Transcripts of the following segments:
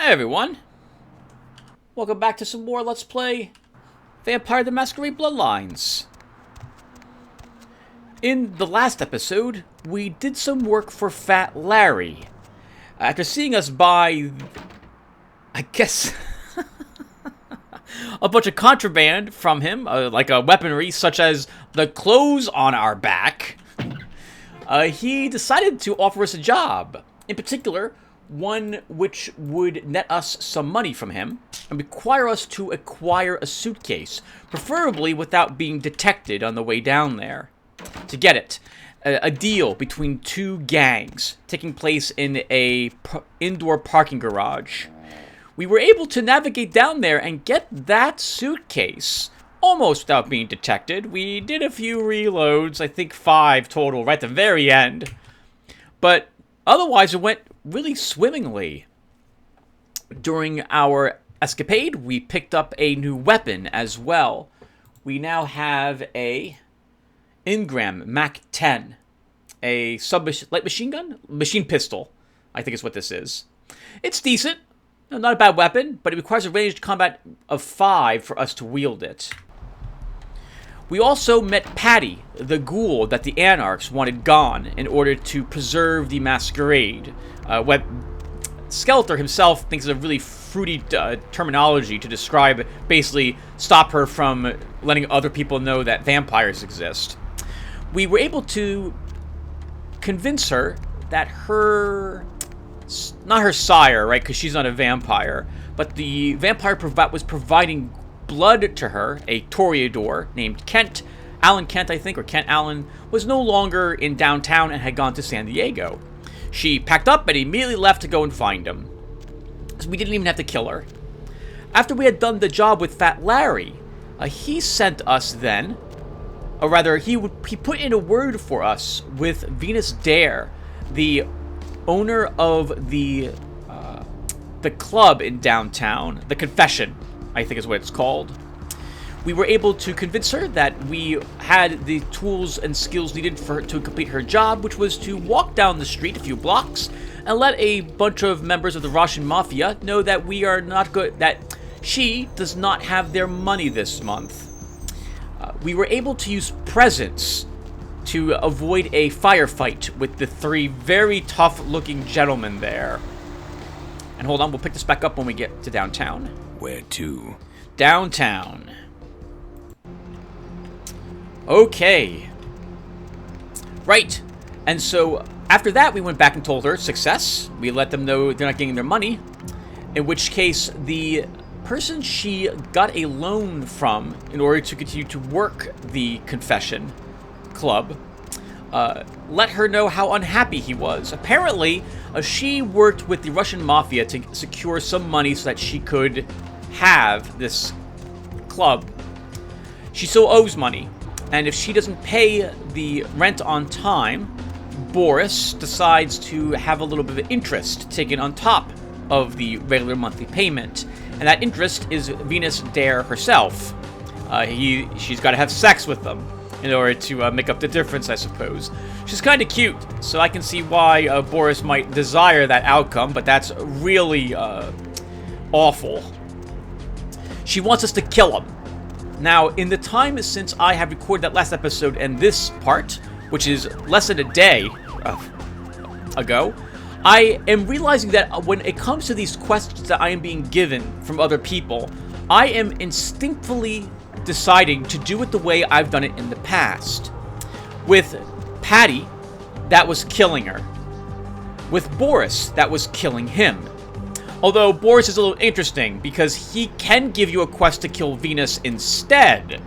Hey everyone, welcome back to some more Let's Play Vampire the Masquerade-Bloodlines. In the last episode, we did some work for Fat Larry. After seeing us buy, I guess, a bunch of contraband from him, like weaponry such as the clothes on our back, he decided to offer us a job. In particular, one which would net us some money from him and require us to acquire a suitcase, preferably without being detected on the way down there. To get it, a deal between two gangs taking place in a indoor parking garage. We were able to navigate down there and get that suitcase almost without being detected. We did a few reloads, I think 5 total, right at the very end. But otherwise, it went really swimmingly. During our escapade, we picked up a new weapon as well. We now have a Ingram Mac-10, a light machine gun? Machine pistol, I think is what this is. It's decent, not a bad weapon, but it requires a ranged combat of 5 for us to wield it. We also met Patty, the ghoul that the Anarchs wanted gone in order to preserve the Masquerade. What Skeletor himself thinks is a really fruity terminology to describe, basically, stop her from letting other people know that vampires exist. We were able to convince her that not her sire, right, because she's not a vampire, but the vampire was providing blood to her, a toreador named Kent, Alan Kent, I think, or Kent Allen, was no longer in downtown and had gone to San Diego. She packed up and immediately left to go and find him. So we didn't even have to kill her. After we had done the job with Fat Larry, he sent us then, or rather, he put in a word for us with Venus Dare, the owner of the club in downtown, the Confession, I think is what it's called. We were able to convince her that we had the tools and skills needed for her to complete her job, which was to walk down the street a few blocks and let a bunch of members of the Russian mafia know that we are not good, that she does not have their money this month. We were able to use presents to avoid a firefight with the 3 very tough-looking gentlemen there. And hold on, we'll pick this back up when we get to downtown. Where to? Downtown. Okay. Right. And so, after that, we went back and told her, success. We let them know they're not getting their money. In which case, the person she got a loan from in order to continue to work the Confession Club let her know how unhappy he was. Apparently, she worked with the Russian mafia to secure some money so that she could have this club. She still owes money, and if she doesn't pay the rent on time, Boris decides to have a little bit of interest taken on top of the regular monthly payment, and that interest is Venus Dare herself. She's got to have sex with them in order to make up the difference, I suppose. She's kind of cute, so I can see why Boris might desire that outcome, but that's really awful. She wants us to kill him. Now, in the time since I have recorded that last episode and this part, which is less than a day ago, I am realizing that when it comes to these questions that I am being given from other people, I am instinctively deciding to do it the way I've done it in the past. With Patty, that was killing her. With Boris, that was killing him. Although Boris is a little interesting because he can give you a quest to kill Venus instead,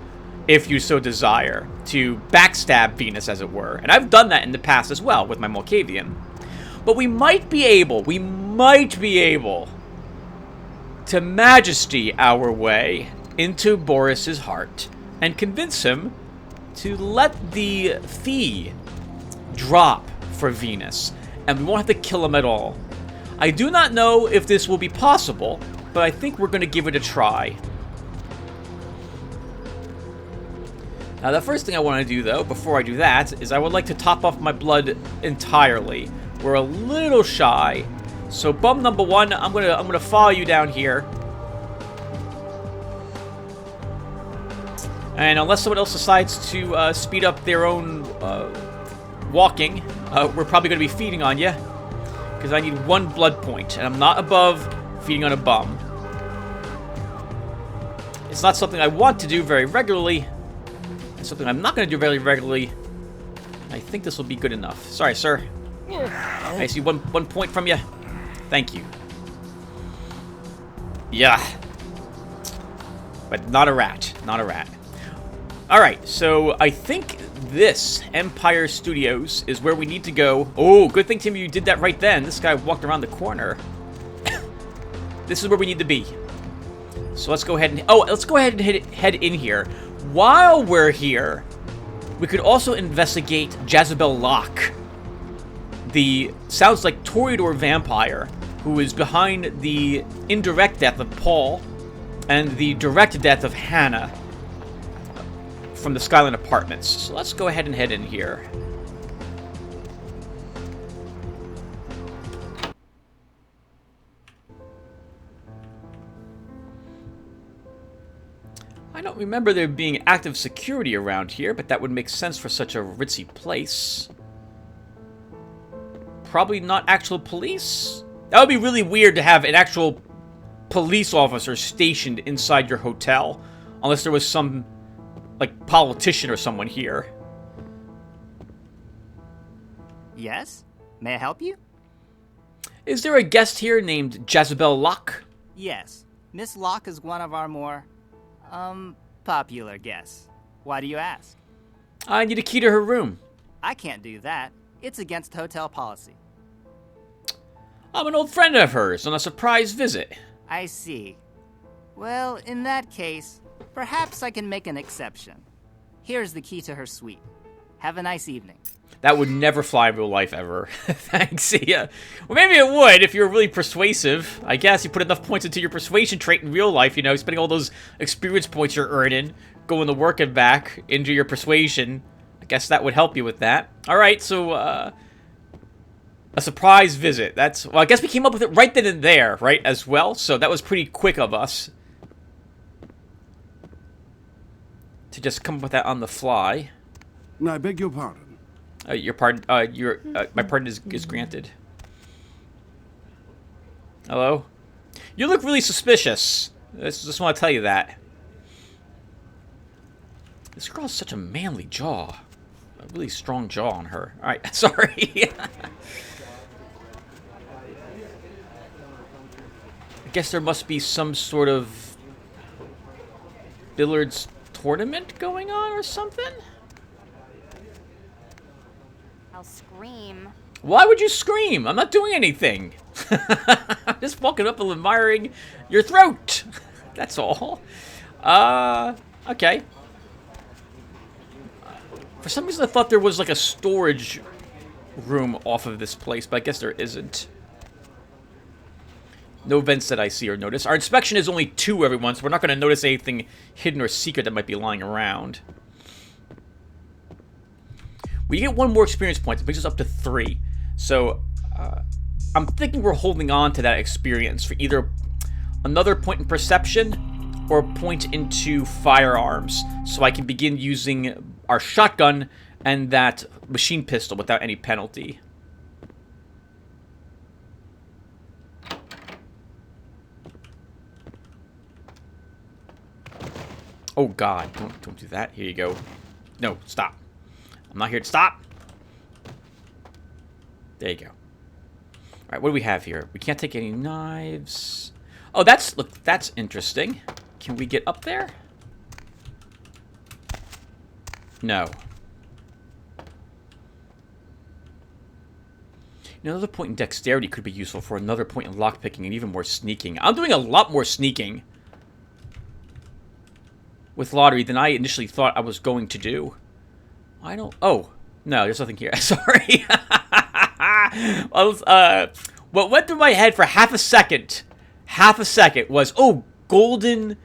if you so desire, to backstab Venus, as it were. And I've done that in the past as well with my Malkavian. But we might be able to majesty our way into Boris's heart and convince him to let the fee drop for Venus, and we won't have to kill him at all. I do not know if this will be possible, but I think we're going to give it a try. Now, the first thing I want to do, though, before I do that, is I would like to top off my blood entirely. We're a little shy So bum number 1, I'm gonna follow you down here. And unless someone else decides to speed up their own walking, we're probably going to be feeding on you. Because I need 1 blood point, and I'm not above feeding on a bum. It's not something I want to do very regularly. It's something I'm not going to do very regularly. I think this will be good enough. Sorry, sir. I see one point from you. Thank you. Yeah. But not a rat. Not a rat. Alright, so I think this Empire Studios is where we need to go. Oh, good thing, Timmy, you did that right then. This guy walked around the corner. This is where we need to be. So let's go ahead and... Oh, let's go ahead and head in here. While we're here, we could also investigate Jezebel Locke. The, sounds like Toreador vampire who is behind the indirect death of Paul and the direct death of Hannah from the Skyline Apartments. So let's go ahead and head in here. I don't remember there being active security around here, but that would make sense for such a ritzy place. Probably not actual police? That would be really weird to have an actual police officer stationed inside your hotel. Unless there was some, like, politician or someone here. Yes? May I help you? Is there a guest here named Jezebel Locke? Yes. Miss Locke is one of our more, popular guests. Why do you ask? I need a key to her room. I can't do that. It's against hotel policy. I'm an old friend of hers on a surprise visit. I see. Well, in that case, perhaps I can make an exception. Here's the key to her suite. Have a nice evening. That would never fly in real life, ever. Thanks, yeah. Well, maybe it would if you were really persuasive. I guess you put enough points into your persuasion trait in real life, you know, spending all those experience points you're earning, going to work and back into your persuasion. I guess that would help you with that. Alright, so, a surprise visit. That's, well, I guess we came up with it right then and there, right, as well. So that was pretty quick of us to just come up with that on the fly. I beg your pardon. Your pardon, my pardon is granted. Hello? You look really suspicious. I just want to tell you that. This girl has such a manly jaw. A really strong jaw on her. Alright, sorry. I guess there must be some sort of billiards tournament going on or something? I'll scream. Why would you scream? I'm not doing anything. I'm just walking up and admiring your throat. That's all. Okay. For some reason I thought there was like a storage room off of this place, but I guess there isn't. No vents that I see or notice. Our inspection is only 2, everyone, so we're not going to notice anything hidden or secret that might be lying around. We get 1 more experience point. It brings us up to 3. So, I'm thinking we're holding on to that experience for either another point in perception or a point into firearms. So I can begin using our shotgun and that machine pistol without any penalty. Oh God, don't do that. Here you go. No, stop. I'm not here to stop. There you go. Alright, what do we have here? We can't take any knives. Oh, look, that's interesting. Can we get up there? No. Another point in dexterity could be useful for another point in lockpicking and even more sneaking. I'm doing a lot more sneaking with lottery than I initially thought I was going to do. I don't... Oh, no, there's nothing here. Sorry. What went through my head for half a second was, oh, golden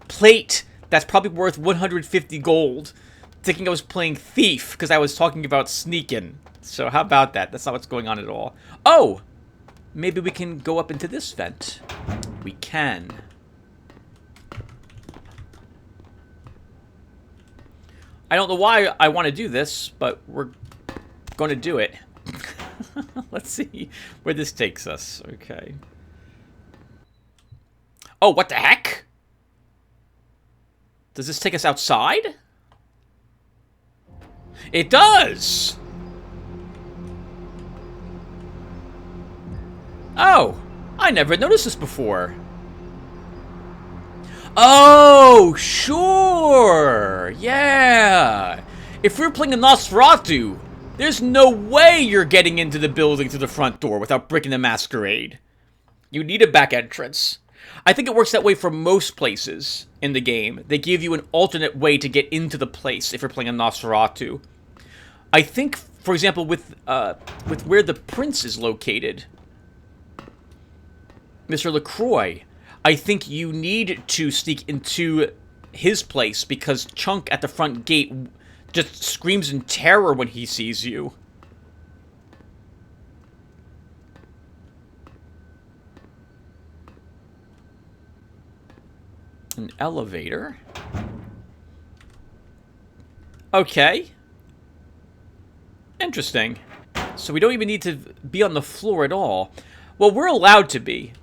plate that's probably worth 150 gold. Thinking I was playing Thief because I was talking about sneaking. So how about that? That's not what's going on at all. Oh, maybe we can go up into this vent. We can. I don't know why I want to do this, but we're going to do it. Let's see where this takes us. Okay. Oh, what the heck? Does this take us outside? It does! Oh, I never noticed this before. Oh, sure! Yeah! If we're playing a Nosferatu, there's no way you're getting into the building through the front door without breaking the Masquerade. You need a back entrance. I think it works that way for most places in the game. They give you an alternate way to get into the place if you're playing a Nosferatu. I think, for example, with where the prince is located, Mr. LaCroix, I think you need to sneak into his place because Chunk at the front gate just screams in terror when he sees you. An elevator. Okay. Interesting. So we don't even need to be on the floor at all. Well, we're allowed to be.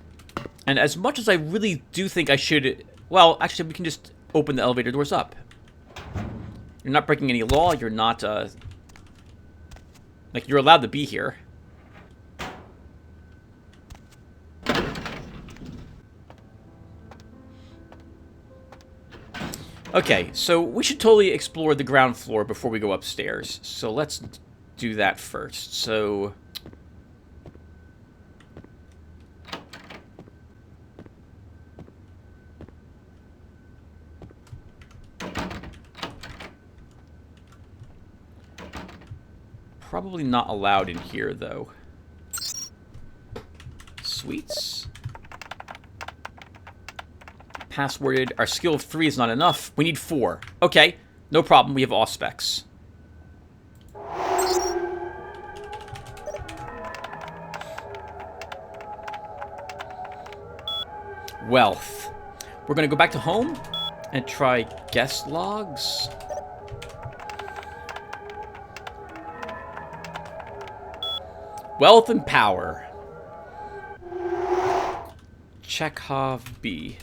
And as much as I really do think I should... Well, actually, we can just open the elevator doors up. You're not breaking any law. You're not, like, you're allowed to be here. Okay, so we should totally explore the ground floor before we go upstairs. So let's do that first. So... Probably not allowed in here, though. Sweets. Passworded. Our skill of 3 is not enough. We need 4. Okay, no problem. We have auspex. Wealth. We're going to go back to home and try guest logs. Wealth and power. Chekhov B.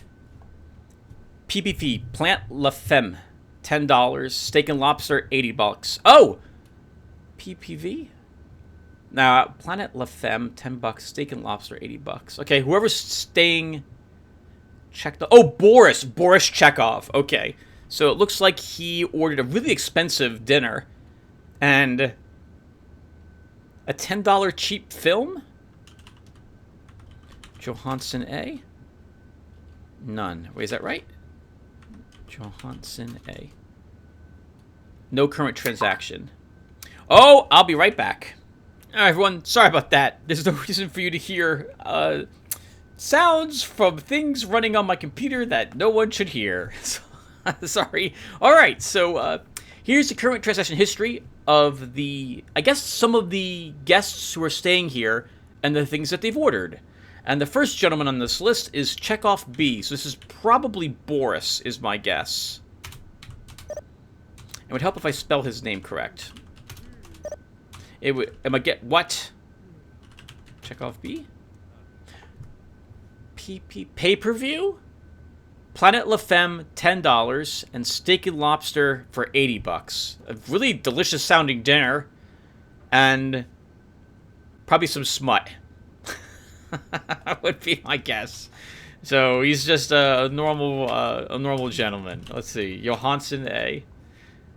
PPP. Plant La Femme. $10. Steak and lobster. $80. Oh! PPV? Now, Planet La Femme. $10. Steak and lobster. $80. Okay, whoever's staying... Check the... Oh, Boris. Boris Chekhov. Okay. So it looks like he ordered a really expensive dinner. And... a $10 cheap film? Johansson A? None. Wait, is that right? Johansson A. No current transaction. Oh, I'll be right back. Alright, everyone. Sorry about that. There's no reason for you to hear sounds from things running on my computer that no one should hear. Sorry. Alright, so here's the current transaction history of the, I guess, some of the guests who are staying here and the things that they've ordered. And the first gentleman on this list is Chekhov B. So this is probably Boris, is my guess. It would help if I spell his name correct. It would, am I get, what? Chekhov B? Pay-per-view? Planet La Femme, $10, and steak and lobster for $80. A really delicious sounding dinner, and probably some smut. Would be my guess. So he's just a normal gentleman. Let's see, Johansson A.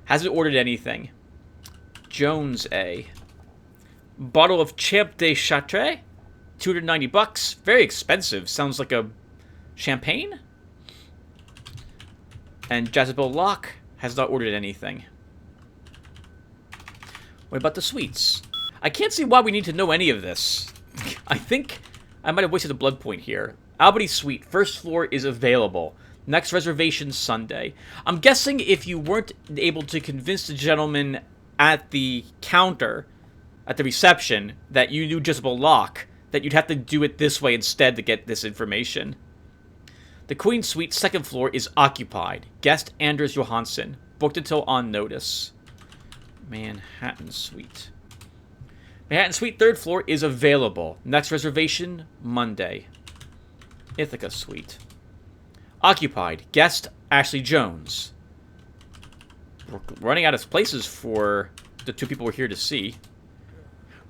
Hasn't ordered anything. Jones A. Bottle of Champ de Chartres, $290. Very expensive. Sounds like a champagne. And Jezebel Locke has not ordered anything. What about the sweets? I can't see why we need to know any of this. I think I might have wasted a blood point here. Albany Suite, first floor is available. Next reservation Sunday. I'm guessing if you weren't able to convince the gentleman at the counter, at the reception, that you knew Jezebel Locke, that you'd have to do it this way instead to get this information. The Queen Suite, 2nd floor, is occupied. Guest Anders Johansson. Booked until on notice. Manhattan Suite. Manhattan Suite, 3rd floor, is available. Next reservation, Monday. Ithaca Suite. Occupied. Guest Ashley Jones. We're running out of places for the 2 people we're here to see.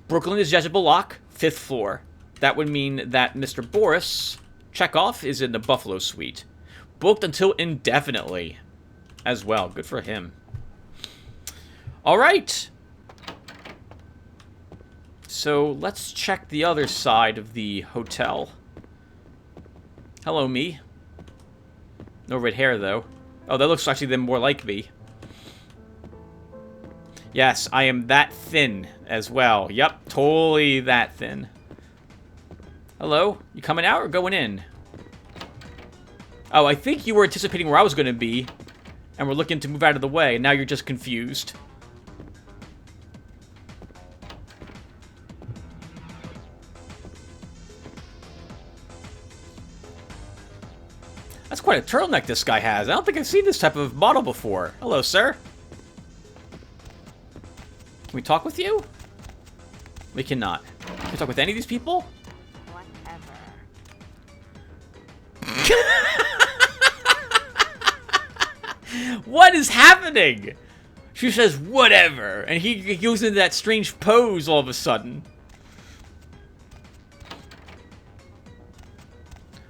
Brooklyn is Jezebel Lock, 5th floor. That would mean that Mr. Boris Chekhov is in the Buffalo Suite. Booked until indefinitely as well. Good for him. All right. So let's check the other side of the hotel. Hello, me. No red hair, though. Oh, that looks actually then more like me. Yes, I am that thin as well. Yep, totally that thin. Hello? You coming out or going in? Oh, I think you were anticipating where I was going to be, and we're looking to move out of the way, and now you're just confused. That's quite a turtleneck this guy has. I don't think I've seen this type of model before. Hello, sir. Can we talk with you? We cannot. Can we talk with any of these people? Whatever. What is happening? She says, whatever. And he goes into that strange pose all of a sudden.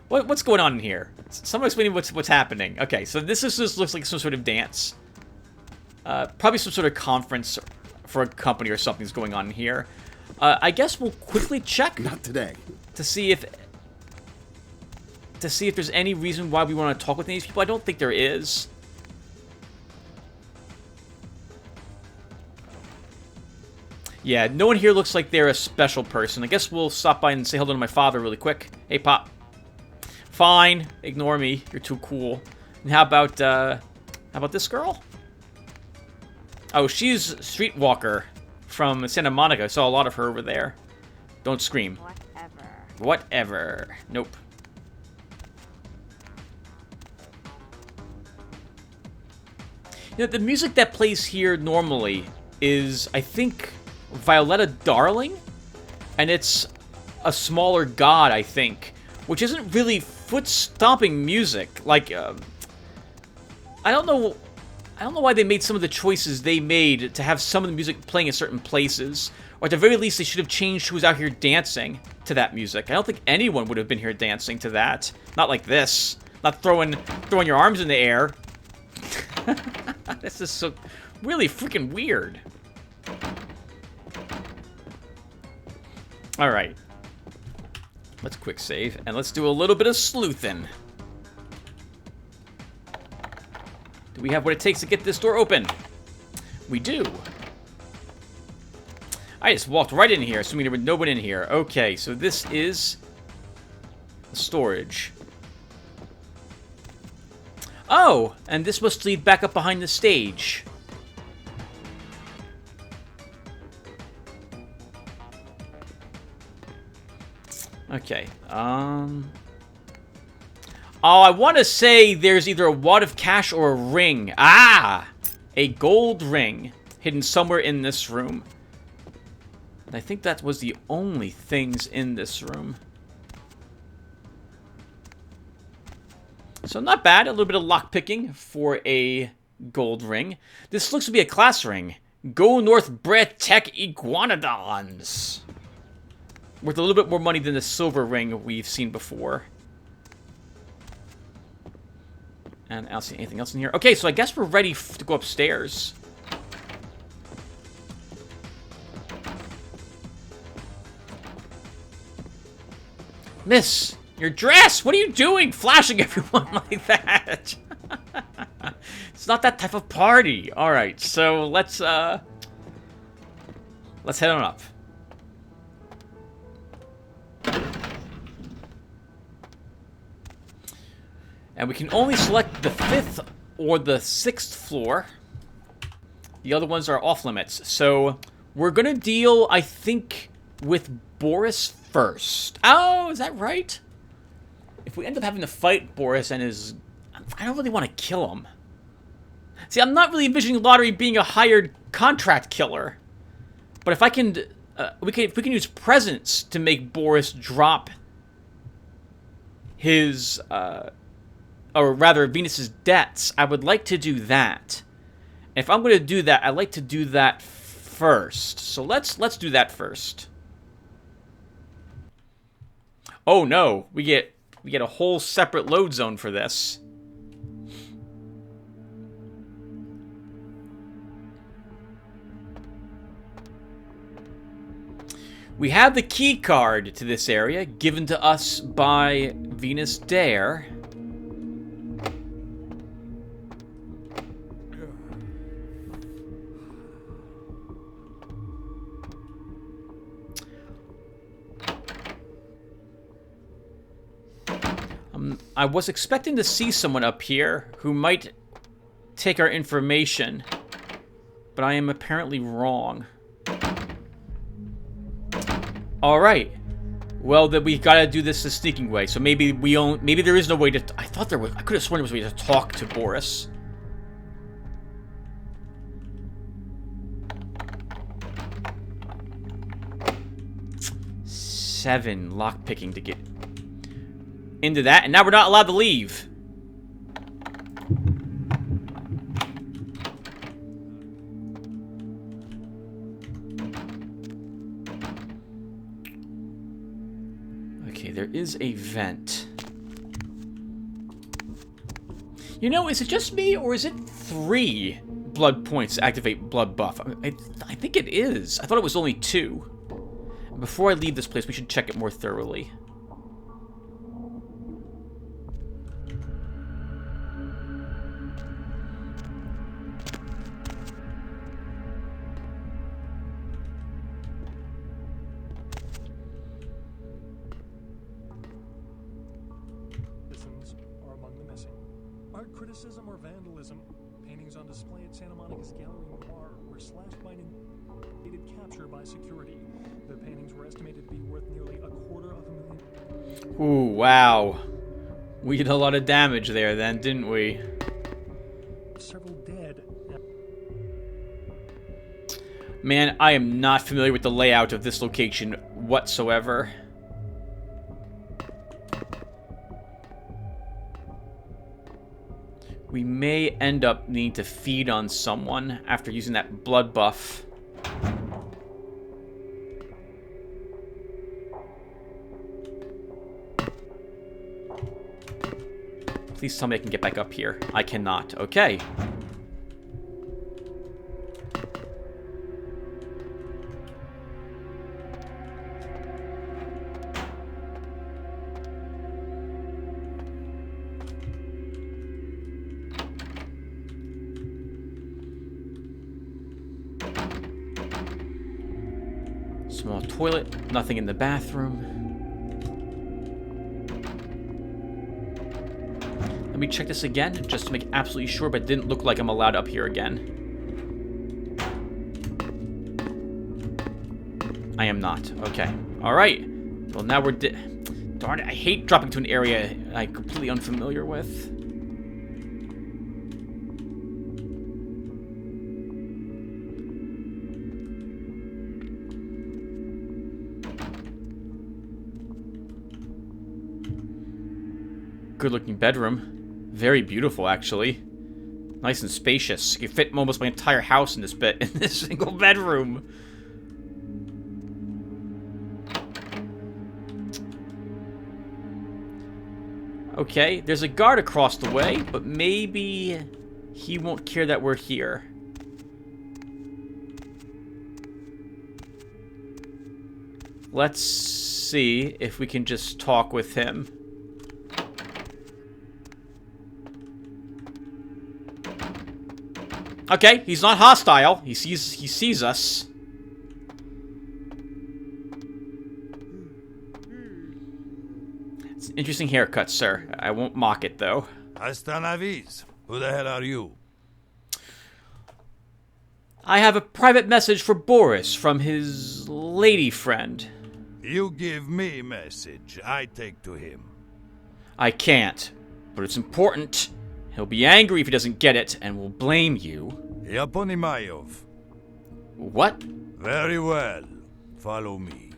What's going on in here? Someone explain what's happening. Okay, so this just looks like some sort of dance. Probably some sort of conference for a company or something's going on in here. I guess we'll quickly check. Not today. To see if there's any reason why we want to talk with any of these people. I don't think there is. Yeah, no one here looks like they're a special person. I guess we'll stop by and say hello to my father really quick. Hey, Pop. Fine. Ignore me. You're too cool. And how about this girl? Oh, she's Streetwalker from Santa Monica. I saw a lot of her over there. Don't scream. Whatever. Whatever. Nope. You know, the music that plays here normally is, I think, Violetta Darling? And it's a smaller god, I think. Which isn't really foot-stomping music. Like, I don't know why they made some of the choices they made to have some of the music playing in certain places. Or at the very least, they should have changed who was out here dancing to that music. I don't think anyone would have been here dancing to that. Not like this. Not throwing your arms in the air. This is so really freaking weird. Alright. Let's quick save, and let's do a little bit of sleuthing. Do we have what it takes to get this door open? We do. I just walked right in here, assuming there was no one in here. Okay, so this is storage. Oh, and this must lead back up behind the stage. Okay, Oh, I want to say there's either a wad of cash or a ring. Ah! A gold ring hidden somewhere in this room. And I think that was the only things in this room. So not bad. A little bit of lockpicking for a gold ring. This looks to be a class ring. Go North Brett Tech Iguanodons. Worth a little bit more money than the silver ring we've seen before. And I don't see anything else in here. Okay, so I guess we're ready to go upstairs. Miss, your dress! What are you doing? Flashing everyone like that. It's not that type of party. Alright, so let's head on up. And we can only select the 5th or the 6th floor. The other ones are off limits. So we're going to deal, I think, with Boris first. Oh, is that right? If we end up having to fight Boris and his... I don't really want to kill him. See, I'm not really envisioning Lotaeri being a hired contract killer. But if I can... if we can use presence to make Boris drop his... or rather, Venus's debts, I would like to do that. And if I'm going to do that, I'd like to do that first. So let's do that first. Oh no, we get a whole separate load zone for this. We have the key card to this area given to us by Venus Dare. I was expecting to see someone up here who might take our information, but I am apparently wrong. Alright. Well, then we gotta do this the sneaking way. So maybe maybe there is no way to... I thought there was... I could have sworn there was a way to talk to Boris. Seven lockpicking to get into that, and now we're not allowed to leave. Okay, there is a vent. You know, is it just me, or is it 3 blood points to activate blood buff? I think it is. I thought it was only 2. Before I leave this place, we should check it more thoroughly. Are among the missing. Art criticism or vandalism. Paintings on display at Santa Monica's Gallery Noir were slashed by an invaded capture by security. The paintings were estimated to be worth nearly $250,000. Ooh, wow. We did a lot of damage there then, didn't we? Several dead. Man, I am not familiar with the layout of this location whatsoever. We may end up needing to feed on someone after using that blood buff. Please tell me I can get back up here. I cannot. Okay. Small toilet, nothing in the bathroom. Let me check this again, just to make absolutely sure, but it didn't look like I'm allowed up here again. I am not. Okay. Alright. Well, now we're... Darn it, I hate dropping to an area I'm completely unfamiliar with. Good-looking bedroom. Very beautiful, actually. Nice and spacious. You fit almost my entire house in this single bedroom. Okay, there's a guard across the way, but maybe he won't care that we're here. Let's see if we can just talk with him. Okay, he's not hostile. He sees us. It's an interesting haircut, sir. I won't mock it, though. Hasta navis. Who the hell are you? I have a private message for Boris from his lady friend. You give me message, I take to him. I can't, but it's important. He'll be angry if he doesn't get it, and will blame you. Я понимаю. What? Very well. Follow me.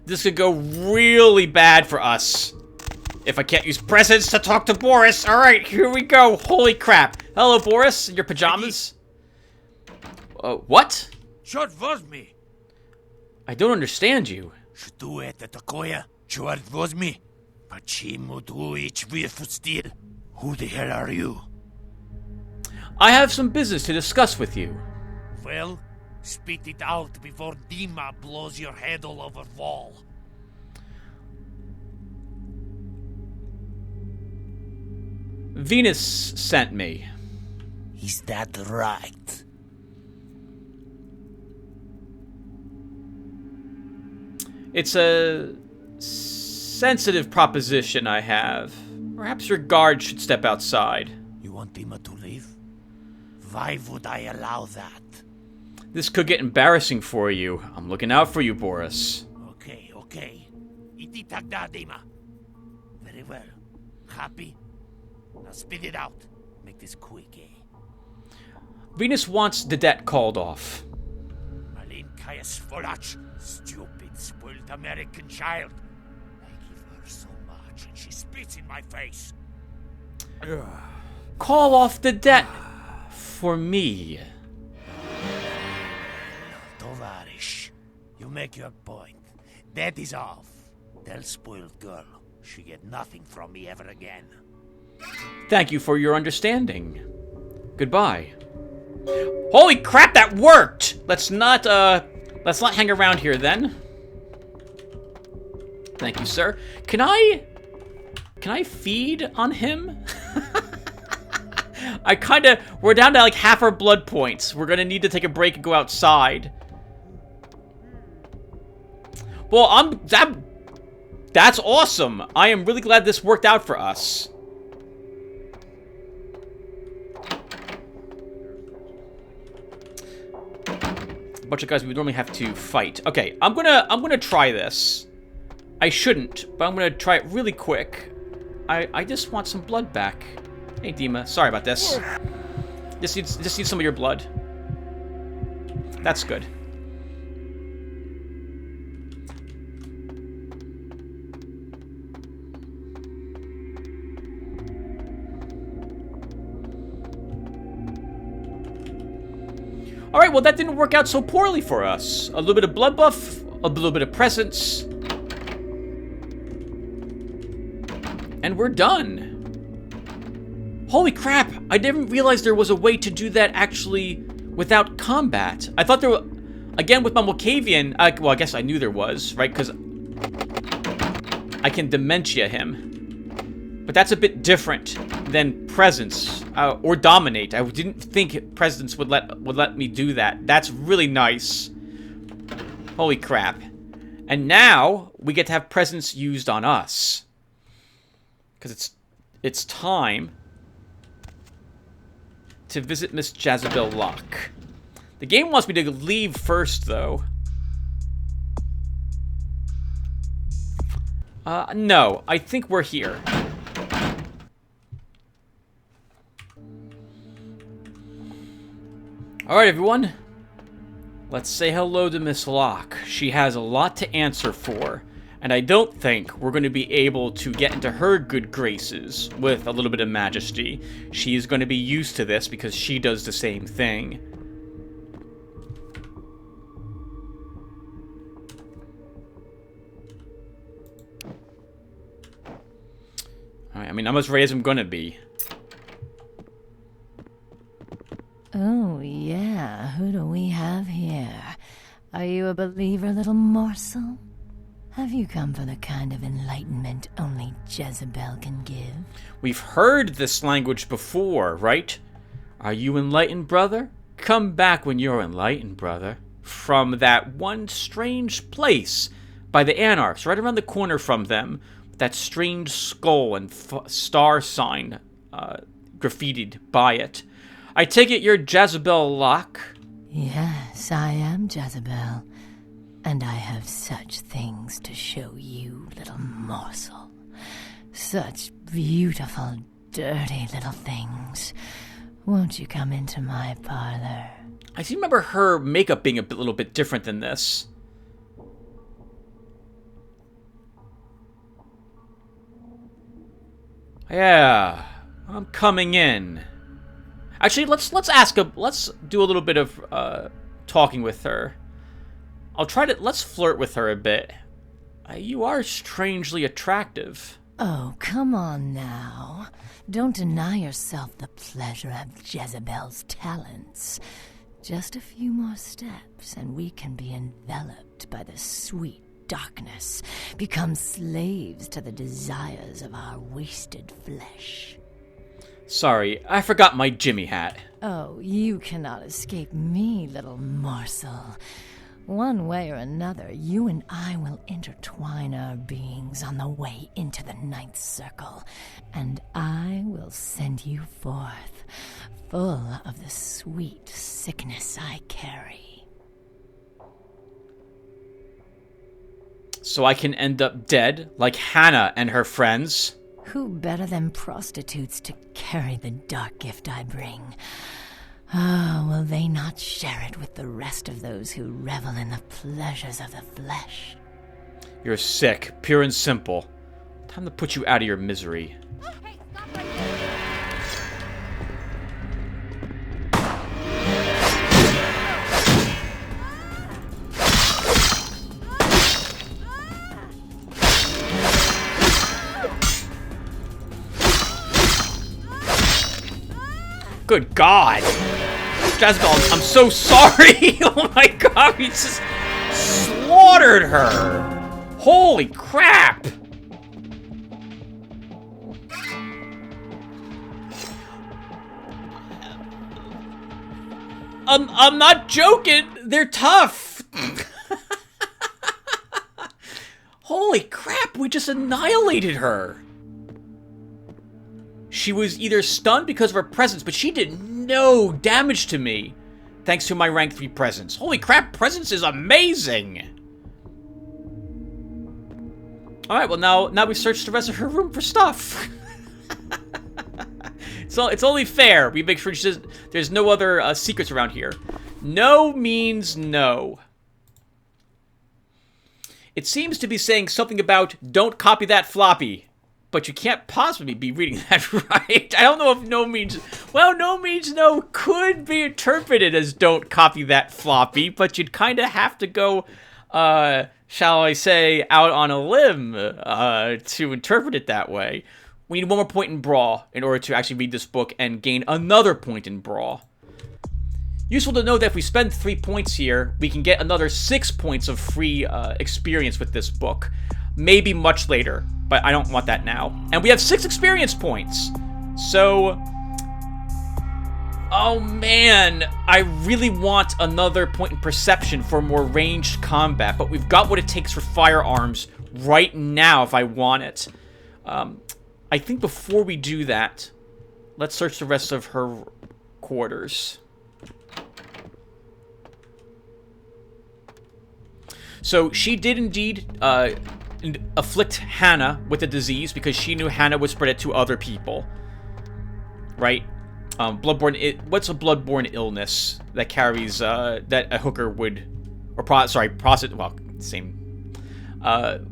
This could go really bad for us. If I can't use presents to talk to Boris. Alright, here we go. Holy crap. Hello, Boris. In your pajamas? What? Short возьми. I don't understand you. Что это такое? Черт возьми. Почему дуешь в стиль? Who the hell are you? I have some business to discuss with you. Well, spit it out before Dima blows your head all over wall. Venus sent me. Is that right? It's a sensitive proposition I have. Perhaps your guard should step outside. You want Dima to leave? Why would I allow that? This could get embarrassing for you. I'm looking out for you, Boris. Okay. Иди тогда, Dima. Very well. Happy? Now spit it out. Make this quick, eh? Venus wants the debt called off. Malinkaya Svolach, stupid, spoiled American child. I give her so much and she spits in my face. Call off the debt for me. Tovarish, you make your point. Debt is off. Tell spoiled girl she get nothing from me ever again. Thank you for your understanding. Goodbye. Holy crap, that worked! Let's not hang around here then. Thank you, sir. Can I feed on him? We're down to like half our blood points. We're gonna need to take a break and go outside. Well, that's awesome. I am really glad this worked out for us. A bunch of guys we would normally have to fight. Okay, I'm gonna try this. I shouldn't, but I'm gonna try it really quick. I just want some blood back. Hey, Dima, sorry about this. Just need some of your blood. That's good. Alright, well that didn't work out so poorly for us. A little bit of blood buff, a little bit of presence. And we're done. Holy crap, I didn't realize there was a way to do that actually without combat. I thought there was, again with my Malkavian, well I guess I knew there was, right? Because I can dementia him. But that's a bit different than presence or dominate. I didn't think presence would let me do that. That's really nice. Holy crap. And now we get to have presence used on us. Because it's time to visit Miss Jezebel Locke. The game wants me to leave first, though. No, I think we're here. Alright, everyone. Let's say hello to Miss Locke. She has a lot to answer for. And I don't think we're going to be able to get into her good graces with a little bit of majesty. She's going to be used to this because she does the same thing. Alright, I mean, I'm as ready as I'm going to be. Oh, yeah. Who do we have here? Are you a believer, little morsel? Have you come for the kind of enlightenment only Jezebel can give? We've heard this language before, right? Are you enlightened, brother? Come back when you're enlightened, brother. From that one strange place by the Anarchs, right around the corner from them. That strange skull and star sign graffitied by it. I take it you're Jezebel Locke? Yes, I am Jezebel. And I have such things to show you, little morsel. Such beautiful, dirty little things. Won't you come into my parlor? I do remember her makeup being a little bit different than this. Yeah, I'm coming in. Actually, let's do a little bit of talking with her. Let's flirt with her a bit. You are strangely attractive. Oh, come on now. Don't deny yourself the pleasure of Jezebel's talents. Just a few more steps, and we can be enveloped by the sweet darkness, become slaves to the desires of our wasted flesh. Sorry, I forgot my Jimmy hat. Oh, you cannot escape me, little morsel. One way or another, you and I will intertwine our beings on the way into the ninth circle, and I will send you forth, full of the sweet sickness I carry. So I can end up dead, like Hannah and her friends? Who better than prostitutes to carry the dark gift I bring? Ah, will they not share it with the rest of those who revel in the pleasures of the flesh? You're sick, pure and simple. Time to put you out of your misery. Hey, stop right there. Good God! Jezebel, I'm so sorry! Oh my God, we just slaughtered her! Holy crap! I'm not joking! They're tough! Holy crap, we just annihilated her! She was either stunned because of her presence, but she did no damage to me, thanks to my rank 3 presence. Holy crap, presence is amazing! Alright, well now we've searched the rest of her room for stuff. So it's only fair we make sure there's no other secrets around here. No means no. It seems to be saying something about don't copy that floppy. But you can't possibly be reading that right. I don't know if no means... Well, no means no could be interpreted as don't copy that floppy, but you'd kind of have to go, shall I say, out on a limb to interpret it that way. We need one more point in Brawl in order to actually read this book and gain another point in Brawl. Useful to know that if we spend 3 points here, we can get another 6 points of free experience with this book. Maybe much later, but I don't want that now. And we have 6 experience points. So, oh man, I really want another point in perception for more ranged combat, but we've got what it takes for firearms right now if I want it. I think before we do that, let's search the rest of her quarters. So she did indeed afflict Hannah with the disease because she knew Hannah would spread it to other people. Right? What's a bloodborne illness that carries that a hooker would, or prostitute? Well, same.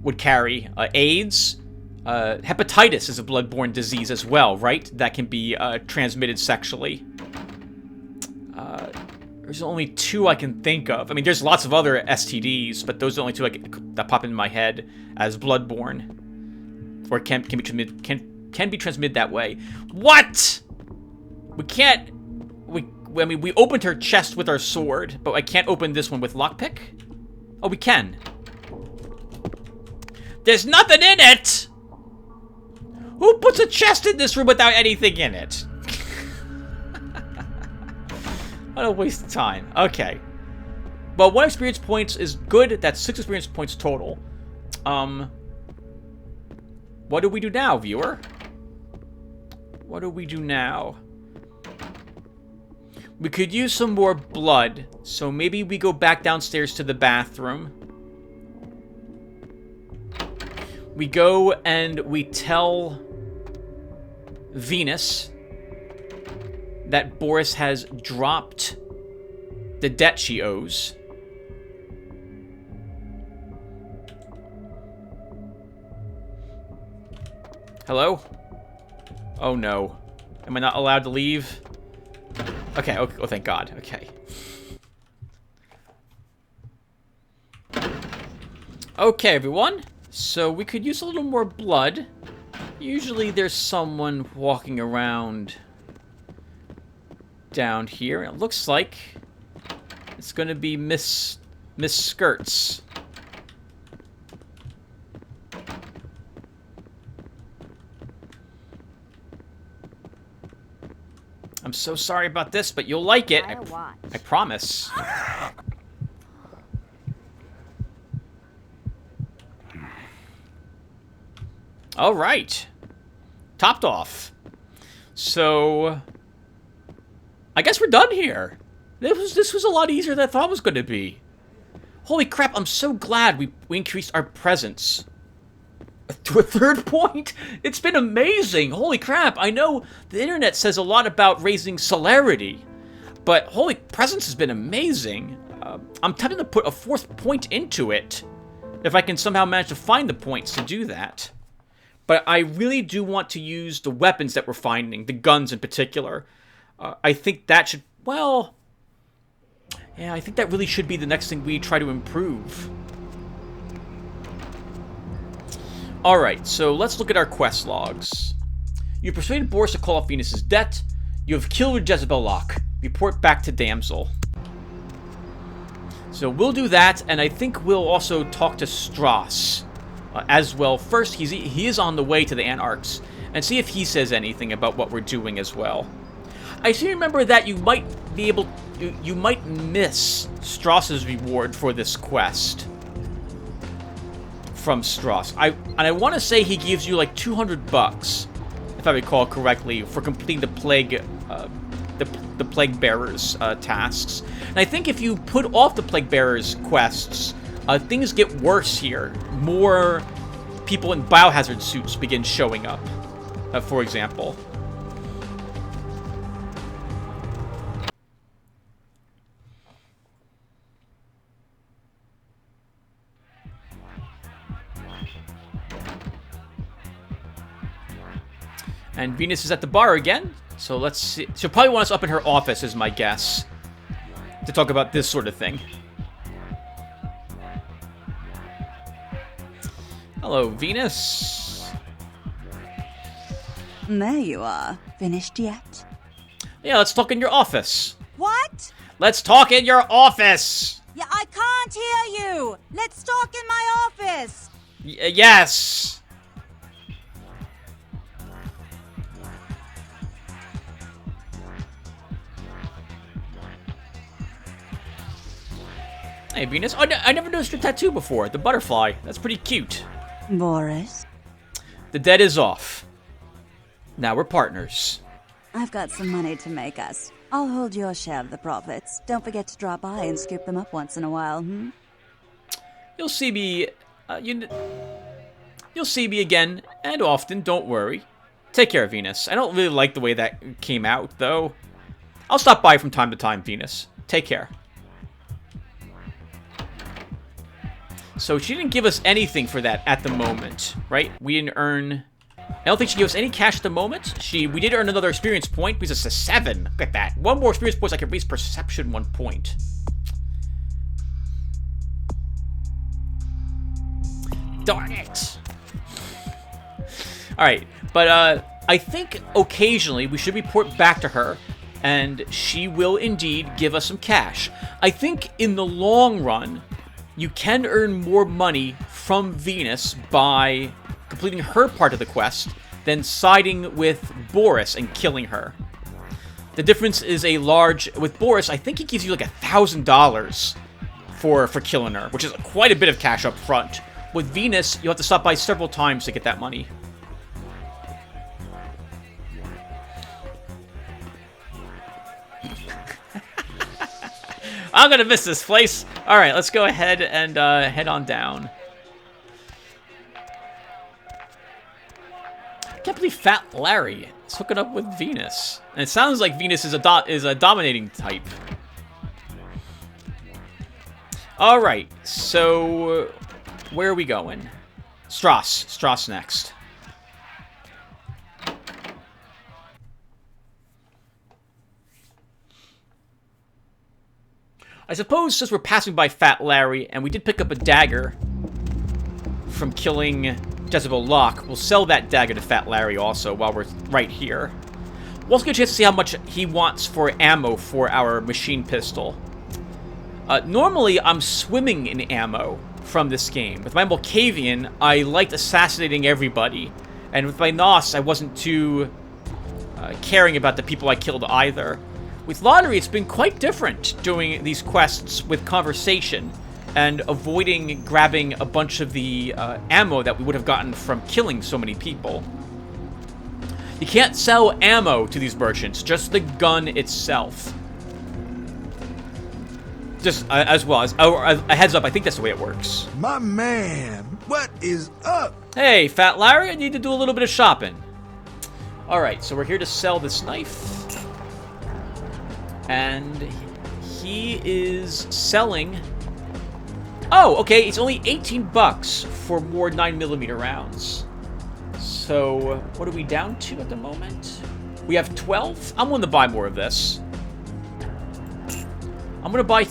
Would carry AIDS. Hepatitis is a bloodborne disease as well, right? That can be transmitted sexually. There's only 2 I can think of. I mean, there's lots of other STDs, but those are the only 2 that pop into my head as bloodborne, or can be transmitted that way. What? We can't. I mean, we opened her chest with our sword, but I can't open this one with lockpick. Oh, we can. There's nothing in it. Who puts a chest in this room without anything in it? What a waste of time. Okay. Well, 1 experience points is good. That's 6 experience points total. What do we do now, viewer? What do we do now? We could use some more blood. So maybe we go back downstairs to the bathroom. we go and we tell Venus that Boris has dropped the debt she owes. Hello? Oh no. Am I not allowed to leave? Okay, oh thank God. Okay. Okay, everyone. So we could use a little more blood. Usually there's someone walking around down here. It looks like it's going to be Miss Skirts. I'm so sorry about this, but you'll like it. I promise. All right. Topped off. So, I guess we're done here. This was a lot easier than I thought it was going to be. Holy crap, I'm so glad we increased our presence to a 3rd point. It's been amazing. Holy crap, I know the internet says a lot about raising celerity, but holy, presence has been amazing. I'm tempted to put a 4th point into it if I can somehow manage to find the points to do that. But I really do want to use the weapons that we're finding, the guns in particular. I think that should, well, yeah, I think that really should be the next thing we try to improve. Alright, so let's look at our quest logs. You persuaded Boris to call off Venus's debt. You have killed Jezebel Locke. Report back to Damsel. So we'll do that, and I think we'll also talk to Strauss as well. First, he is on the way to the Anarchs, and see if he says anything about what we're doing as well. I seem to remember that you might be able, you might miss Strauss's reward for this quest from Strauss. I want to say he gives you like $200, if I recall correctly, for completing the plague, the plague bearers tasks. And I think if you put off the plague bearers quests, things get worse here. More people in biohazard suits begin showing up, for example. And Venus is at the bar again, so let's see. She'll probably want us up in her office, is my guess, to talk about this sort of thing. Hello, Venus. There you are. Finished yet? Yeah, let's talk in your office. What? Let's talk in your office! Yeah, I can't hear you! Let's talk in my office! Yes! Hey, Venus. Oh, I never noticed your tattoo before. The butterfly. That's pretty cute. Boris? The debt is off. Now we're partners. I've got some money to make us. I'll hold your share of the profits. Don't forget to drop by and scoop them up once in a while, hmm? You'll see me... You'll see me again, and often, don't worry. Take care, Venus. I don't really like the way that came out, though. I'll stop by from time to time, Venus. Take care. So she didn't give us anything for that at the moment, right? We didn't earn... I don't think she gave us any cash at the moment. We did earn another experience point, because it's a 7. Look at that. 1 more experience point so I can raise perception 1 point. Darn it. Alright, but I think occasionally we should report back to her, and she will indeed give us some cash. I think in the long run, you can earn more money from Venus by completing her part of the quest than siding with Boris and killing her. The difference is a large... With Boris, I think he gives you like $1,000 for killing her, which is quite a bit of cash up front. With Venus, you'll have to stop by several times to get that money. I'm gonna miss this place. Alright, let's go ahead and head on down. can't believe Fat Larry is hooking up with Venus. And it sounds like Venus is a dominating type. Alright, so where are we going? Strauss. Strauss next. I suppose since we're passing by Fat Larry, and we did pick up a dagger from killing Jezebel Locke, we'll sell that dagger to Fat Larry also while we're right here. We'll also get a chance to see how much he wants for ammo for our machine pistol. Normally, I'm swimming in ammo from this game. With my Malkavian, I liked assassinating everybody. And with my Nos, I wasn't too caring about the people I killed either. With Lotaeri, it's been quite different doing these quests with conversation and avoiding grabbing a bunch of the ammo that we would have gotten from killing so many people. You can't sell ammo to these merchants, just the gun itself. Just as well as a heads up, I think that's the way it works. My man, what is up? Hey, Fat Larry, I need to do a little bit of shopping. Alright, so we're here to sell this knife. And he is selling... Oh, okay, it's only 18 bucks for more 9mm rounds. So, what are we down to at the moment? We have 12? I'm willing to buy more of this. I'm gonna buy,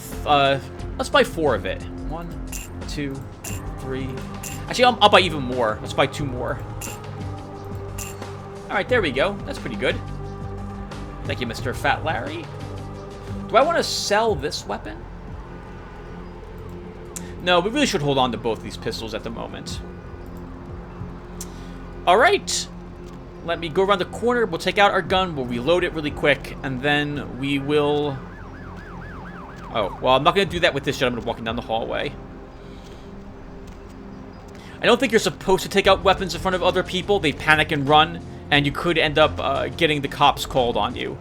let's buy 4 of it. 1, 2, 3. Actually, I'll buy even more. Let's buy 2 more. Alright, there we go. That's pretty good. Thank you, Mr. Fat Larry. Do I want to sell this weapon? No, we really should hold on to both these pistols at the moment. Alright. Let me go around the corner. We'll take out our gun. We'll reload it really quick. And then we will... Oh, well, I'm not going to do that with this gentleman walking down the hallway. I don't think you're supposed to take out weapons in front of other people. They panic and run. And you could end up getting the cops called on you.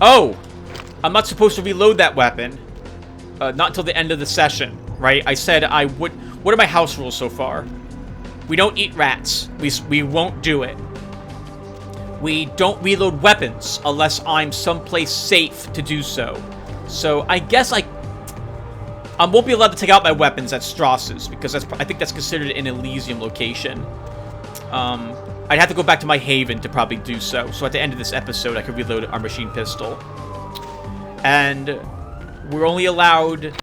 Oh! I'm not supposed to reload that weapon. Not until the end of the session, right? I said I would... What are my house rules so far? We don't eat rats. We won't do it. We don't reload weapons unless I'm someplace safe to do so. So I guess I won't be allowed to take out my weapons at Strauss's because I think that's considered an Elysium location. I'd have to go back to my haven to probably do so. So at the end of this episode, I could reload our machine pistol. And we're only allowed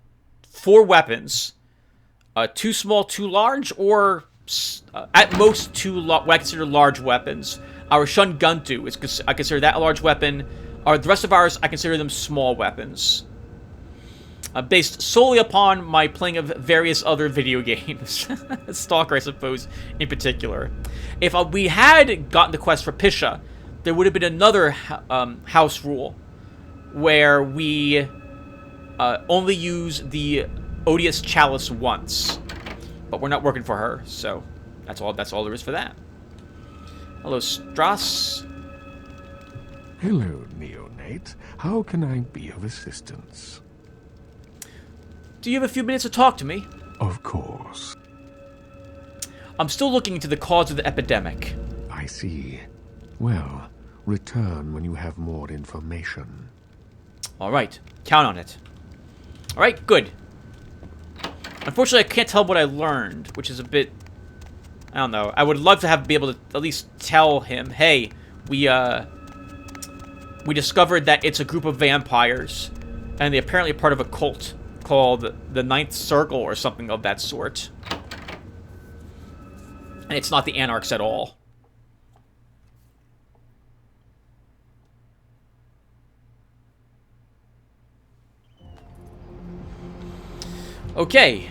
4 weapons. 2 small, 2 large, or at most 2 what I consider large weapons. Our Shun Guntu, I consider that a large weapon. The rest of ours, I consider them small weapons. Based solely upon my playing of various other video games. Stalker, I suppose, in particular. If we had gotten the quest for Pisha, there would have been another house rule where we only use the Odious Chalice once. But we're not working for her, so that's all there is for that. Hello, Strauss. Hello, neonate. How can I be of assistance? Do you have a few minutes to talk to me? Of course. I'm still looking into the cause of the epidemic. I see. Well, return when you have more information. Alright, count on it. Alright, good. Unfortunately, I can't tell what I learned, which is a bit... I don't know. I would love to be able to at least tell him, hey, we discovered that it's a group of vampires, and they apparently are part of a cult called the Ninth Circle or something of that sort. And it's not the Anarchs at all. Okay.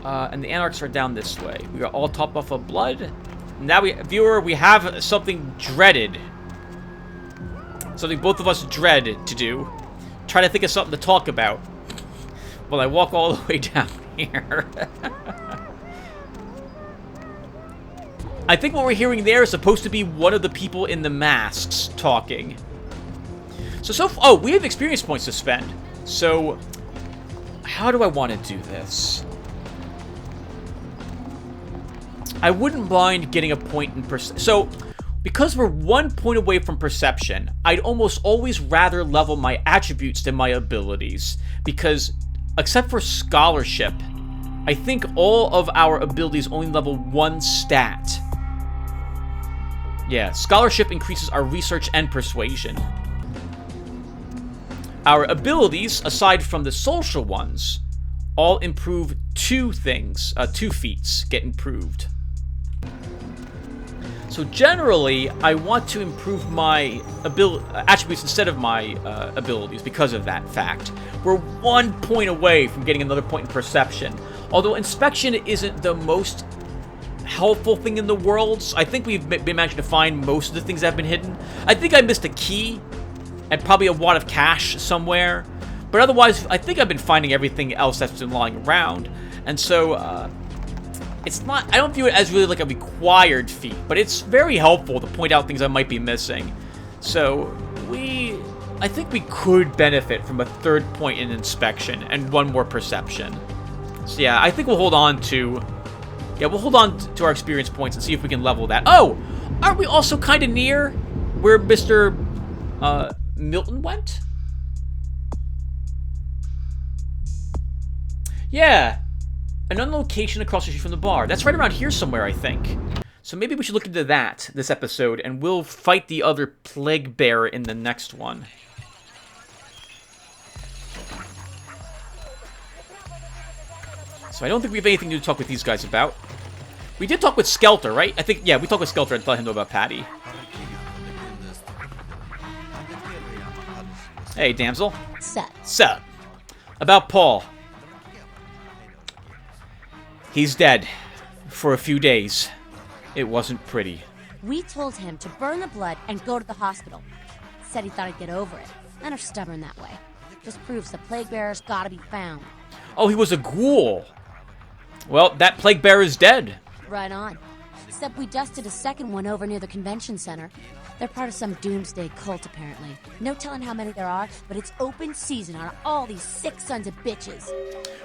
And the Anarchs are down this way. We are all topped off of blood. Now, viewer, we have something dreaded. Something both of us dread to do. Try to think of something to talk about. Well, I walk all the way down here. I think what we're hearing there is supposed to be one of the people in the masks talking. Oh, we have experience points to spend. So, how do I want to do this? I wouldn't mind getting a point in so because we're 1 point away from perception, I'd almost always rather level my attributes than my abilities, because except for scholarship, I think all of our abilities only level 1 stat. Yeah, scholarship increases our research and persuasion. Our abilities, aside from the social ones, all improve 2 things. 2 feats get improved. So generally, I want to improve my attributes instead of my abilities because of that fact. We're 1 point away from getting another point in perception. Although inspection isn't the most helpful thing in the world, I think we've been managing to find most of the things that have been hidden. I think I missed a key and probably a wad of cash somewhere. But otherwise, I think I've been finding everything else that's been lying around. And so, it's not, I don't view it as really like a required feat, but it's very helpful to point out things I might be missing. So, I think we could benefit from a 3rd point in inspection and 1 more perception. So yeah, I think we'll hold on to, our experience points and see if we can level that. Oh! Aren't we also kind of near where Mr. Milton went? Yeah. An unknown location across the street from the bar. That's right around here somewhere, I think. So maybe we should look into that this episode, and we'll fight the other plague bearer in the next one. So I don't think we have anything to talk with these guys about. We did talk with Skelter, right? I think, yeah, we talked with Skelter and let him know about Patty. Hey, damsel. Sup. About Paul. He's dead. For a few days. It wasn't pretty. We told him to burn the blood and go to the hospital. Said he thought I'd get over it. Men are stubborn that way. Just proves the plague bearer's gotta be found. Oh, he was a ghoul. Well, that plague bearer's dead. Right on. Except we dusted a second one over near the convention center. They're part of some doomsday cult, apparently. No telling how many there are, but it's open season on all these sick sons of bitches.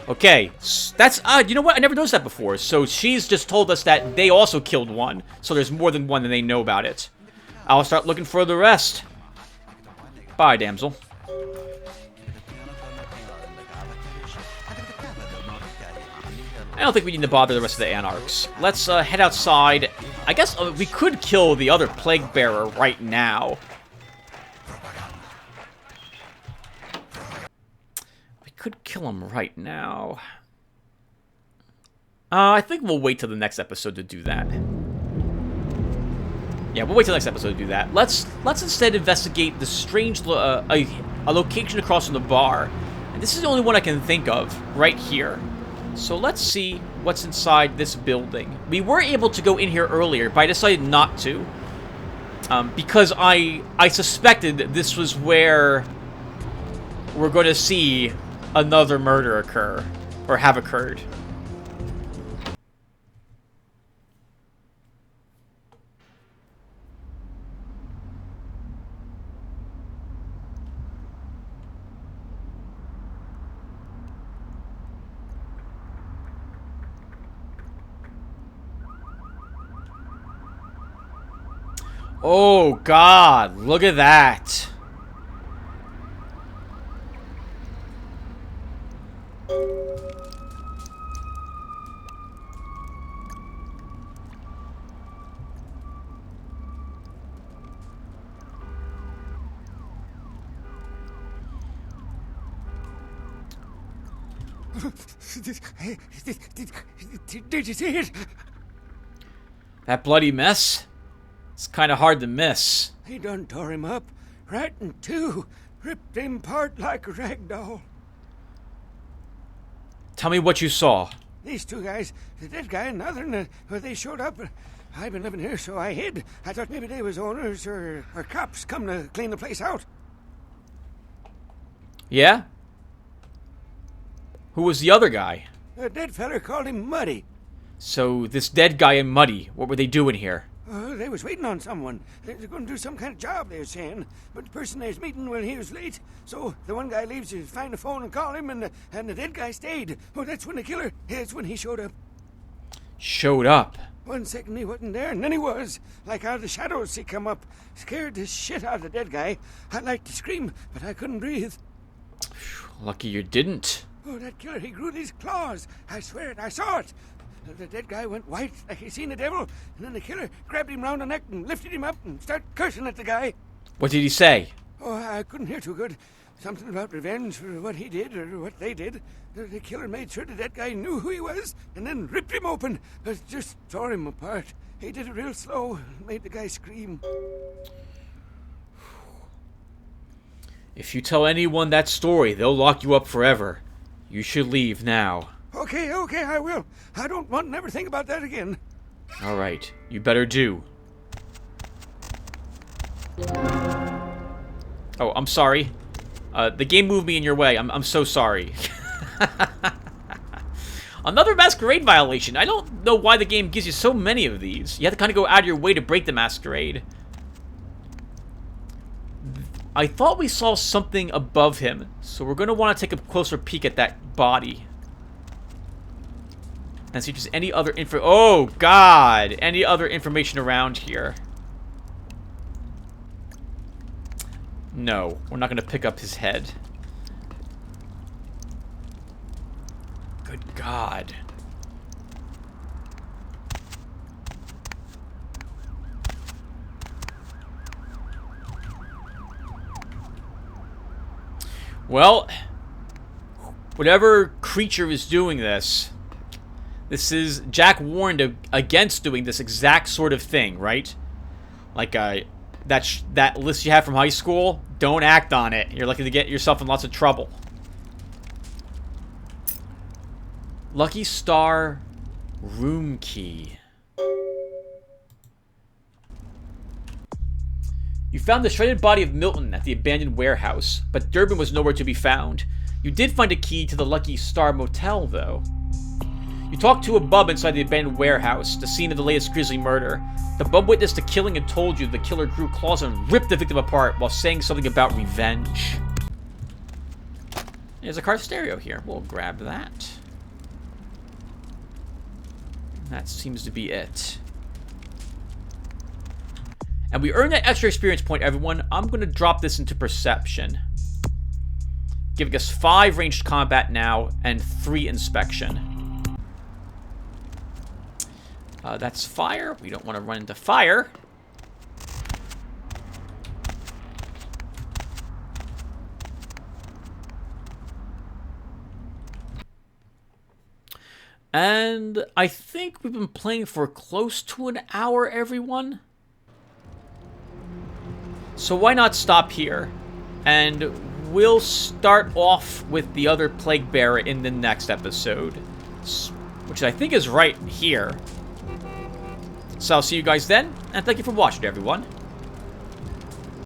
Okay, that's odd. You know what? I never noticed that before. So she's just told us that they also killed one. So there's more than one and they know about it. I'll start looking for the rest. Bye, damsel. I don't think we need to bother the rest of the Anarchs. Let's head outside. I guess we could kill the other plague bearer right now. We could kill him right now. I think we'll wait till the next episode to do that. Yeah, we'll wait till the next episode to do that. Let's instead investigate the strange a location across from the bar. And this is the only one I can think of right here. So let's see what's inside this building. We were able to go in here earlier, but I decided not to. Because I suspected this was where we're going to see another murder occur. Or have occurred. Oh, God, look at that. Did you see it? That bloody mess? It's kind of hard to miss. He done tore him up, right in two, ripped him apart like a rag doll. Tell me what you saw. These 2 guys, the dead guy and the other, and they showed up. I've been living here, so I hid. I thought maybe they was owners or cops come to clean the place out. Yeah? Who was the other guy? The dead feller called him Muddy. So, this dead guy and Muddy, what were they doing here? They was waiting on someone. They were going to do some kind of job, they were saying. But the person they was meeting, well, he was late. So the one guy leaves to find the phone and call him, and the dead guy stayed. Oh, that's when the killer, that's when he showed up. Showed up? 1 second he wasn't there, and then he was. Like out of the shadows he come up. Scared the shit out of the dead guy. I'd like to scream, but I couldn't breathe. Lucky you didn't. Oh, that killer, he grew these claws. I swear it, I saw it. The dead guy went white like he seen the devil, and then the killer grabbed him round the neck and lifted him up and started cursing at the guy. What did he say? Oh, I couldn't hear too good. Something about revenge for what he did or what they did. The killer made sure the dead guy knew who he was and then ripped him open. Just tore him apart. He did it real slow and made the guy scream. If you tell anyone that story, they'll lock you up forever. You should leave now. Okay, I will. I don't want to never think about that again. All right, you better do. Oh, I'm sorry. The game moved me in your way. I'm so sorry. Another Masquerade violation. I don't know why the game gives you so many of these. You have to kind of go out of your way to break the Masquerade. I thought we saw something above him, so we're going to want to take a closer peek at that body. And see if there's any other info. Oh, God! Any other information around here? No, we're not going to pick up his head. Good God. Well, whatever creature is doing this, Jack warned against doing this exact sort of thing, right? Like that list you have from high school, don't act on it. You're likely to get yourself in lots of trouble. Lucky Star room key. You found the shredded body of Milton at the abandoned warehouse, but Durbin was nowhere to be found. You did find a key to the Lucky Star motel, though. You talked to a bub inside the abandoned warehouse, the scene of the latest grisly murder. The bub witnessed the killing and told you the killer grew claws and ripped the victim apart while saying something about revenge. There's a car stereo here. We'll grab that. That seems to be it. And we earned that extra experience point, everyone. I'm going to drop this into perception, giving us 5 ranged combat now and 3 inspection. That's fire. We don't want to run into fire. And I think we've been playing for close to an hour, everyone. So why not stop here? And we'll start off with the other Plague Bearer in the next episode, which I think is right here. So I'll see you guys then, and thank you for watching, everyone.